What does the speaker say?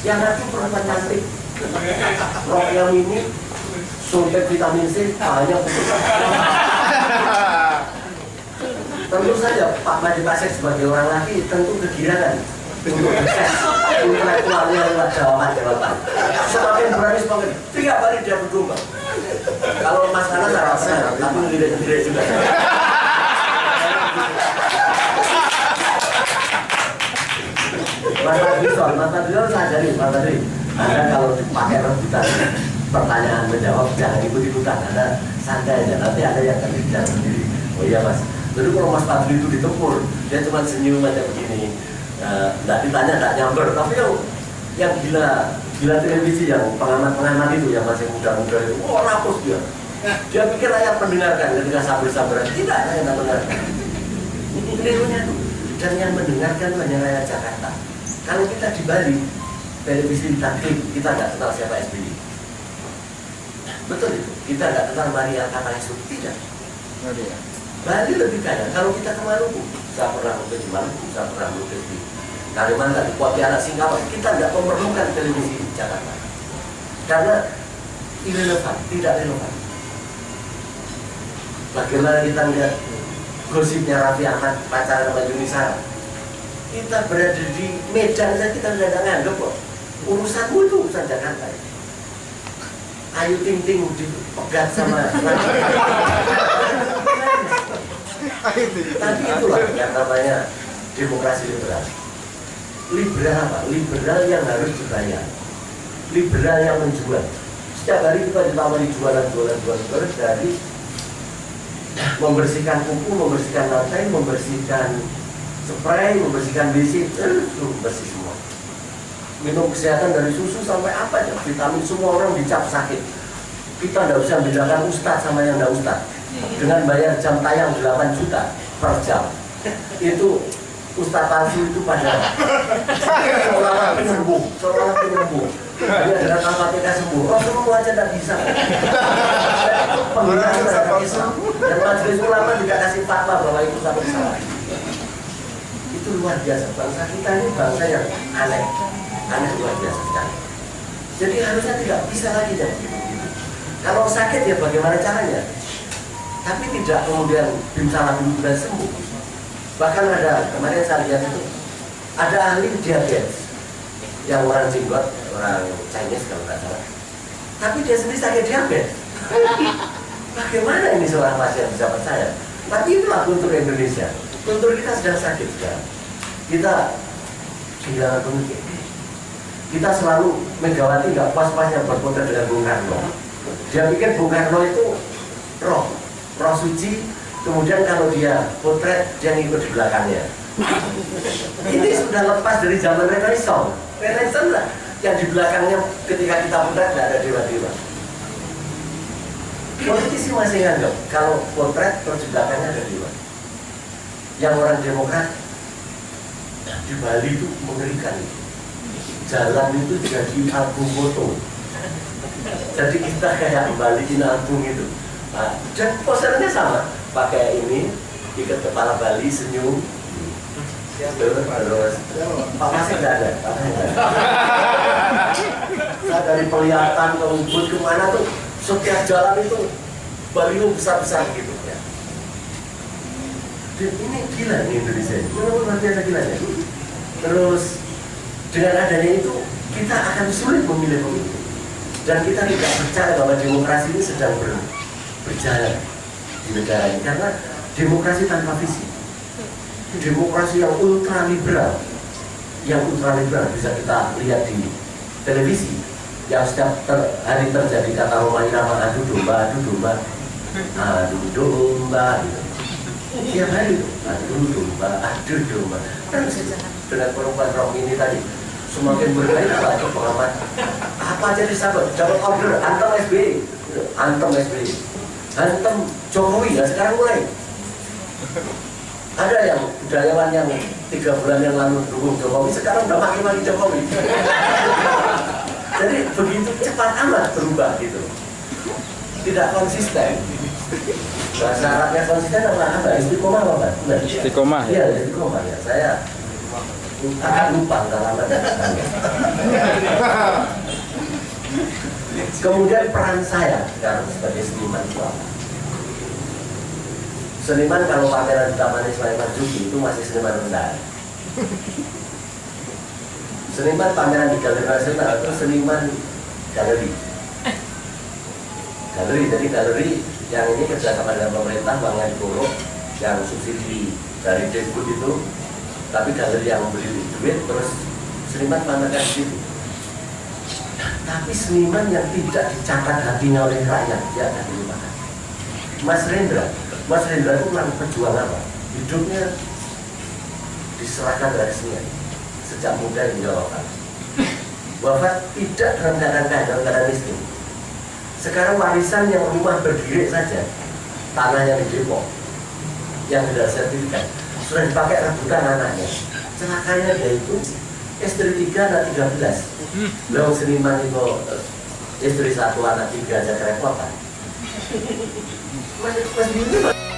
Yang aku perempuan cantik, rok yang ini, suntik vitamin C, banyak. Tentu saja Pak Madi Pasek sebagai orang laki tentu kegirangan untuk sukses intelektualnya lewat jawaban-jawaban. Semakin berani semakin 3 kali dia berdomba. Kalau Mas Anas saya rasa, tapi ngelirik-ngelirik juga. Mas Fadli sadari, Mas Fadli, Anda kalau dipakai rebutan pertanyaan menjawab jangan ikut-ikutan, Anda santai aja, nanti ada yang akan bicara sendiri. Oh iya Mas, jadi kalau Mas Fadli itu ditempur, dia cuma senyum aja begini, nggak ditanya, nggak nyamber, tapi yang gila televisi, yang pengamat itu, yang masih muda-muda itu, oh rapus dia pikir rakyat mendengarkan ketika sabar-sabaran, tidak rakyat mendengarkan. Ini kelirunya tuh, dan yang mendengarkan itu hanya rakyat Jakarta. Kalau kita di Bali, televisi ditaklip, kita nggak kenal siapa SBY. Betul itu, kita nggak kenal Maria Kapaisu, tidak. Bali lebih kaya. Kalau kita ke Maluku, saya pernah melukis di Maluku, saya pernah melukis di Kalimantan, di Pontianak, Singkawang, kita nggak memerlukan televisi di Jakarta. Karena irrelevan, tidak relevan. Bagaimana kita lihat gosipnya Raffi Ahmad pacaran sama Yuni Shara? Kita berada di Medan saja kita tidak nganggep kok. Urusanmu itu urusan Jakarta. Ayu Ting Ting dipegat sama tapi itulah yang namanya demokrasi liberal. Liberal apa? Liberal yang harus dibayar. Liberal yang menjual. Setiap hari kita ditawari jualan dari membersihkan kuku, membersihkan lantai, membersihkan spray, membersihkan WC, bersih semua. Minum kesehatan dari susu sampai apa aja, vitamin, semua orang dicap sakit. Kita tidak usah bedakan ustadz sama yang tidak ustadz. Dengan bayar jam tayang 8 juta per jam, itu ustadz palsu itu pada seolah-olah penyembuh. Dia dengan KPK sembuh. Oh semua aja tidak bisa. Penggunaan tidak bisa. Dan majelis ulama juga kasih fatwa bahwa itu satu salah. Itu luar biasa. Bangsa kita ini bangsa yang aneh luar biasa sekali. Jadi harusnya tidak bisa lagi dan kalau sakit ya bagaimana caranya? Tapi tidak kemudian bimsalah dan sembuh. Bahkan ada kemarin saya lihat itu ada ahli diabetes yang orang jenggot, orang Chinese kalau nggak salah. Tapi dia sendiri sakit diabetes. Bagaimana ini seorang pasien bisa percaya? Tapi itulah kultur Indonesia. Kultur kita sedang sakit sekarang. Kita kehilangan pemikir. Kita selalu Megawati nggak pas-pasnya berpotret dengan Bung Karno. Dia pikir Bung Karno itu roh suci. Kemudian kalau dia potret dia ngikut di belakangnya. Ini sudah lepas dari zaman Renaissance. Renaissance lah yang di belakangnya ketika kita potret tidak ada dewa-dewa. Politisi masih nganggap kalau potret terus di belakangnya ada dewa. Yang orang Demokrat di Bali itu mengerikan. Jalan itu jadi album foto. Jadi kita kayak balikin album itu. Nah, dan posternya sama, pakai ini, ikat kepala Bali, senyum. Terus Pak Masih nggak ada. Saya dari Pelihatan ke Ubud kemana tuh, setiap jalan itu baliho besar-besar gitu ya. Dan ini gila nih Indonesia, ini luar biasa gilanya. Terus dengan adanya itu kita akan sulit memilih pemimpin. Dan kita tidak percaya bahwa demokrasi ini sedang berjalan di negara ini karena demokrasi tanpa visi, demokrasi yang ultra liberal bisa kita lihat di televisi yang setiap hari terjadi kata Roma Irama adu domba gitu. Tiap hari itu adu domba. Terus dengan perempuan Rock ini tadi semakin berkait itu pengamat apa jadi sahabat dapat order antem SBY, antem Jokowi ya sekarang mulai ada yang budayawan yang 3 bulan yang lalu dukung Jokowi sekarang udah maki-maki Jokowi. Jadi begitu cepat amat berubah gitu, tidak konsisten. Bahasa Arabnya konsisten apa? Istiqomah apa? Istiqomah ya. Iya istiqomah ya. Saya akan lupa lama. Kemudian peran saya sekarang sebagai seniman itu apa? Seniman kalau pameran di Taman Ismail Marzuki itu masih seniman rendah. Seniman pameran di Galeri Nasional itu seniman galeri. Jadi galeri yang ini kerjasama dengan pemerintah, Bank Negoro yang subsidi dari Deput itu, tapi galeri yang beli duit terus seniman pamerkan di situ. Tapi seniman yang tidak dicatat hatinya oleh rakyat, dia akan dilupakan. Mas Rendra itu orang pejuang apa? Hidupnya diserahkan dari seniman sejak muda hingga wafat. Wafat tidak dalam keadaan miskin. Sekarang warisan yang rumah berdiri saja, tanah yang di Depok, yang sudah sertifikat, sudah dipakai rebutan anaknya. Celakanya dia itu istri 3, anak 13. Belum seniman itu istri 1, anak 3 aja kerepotan. Mas bingung.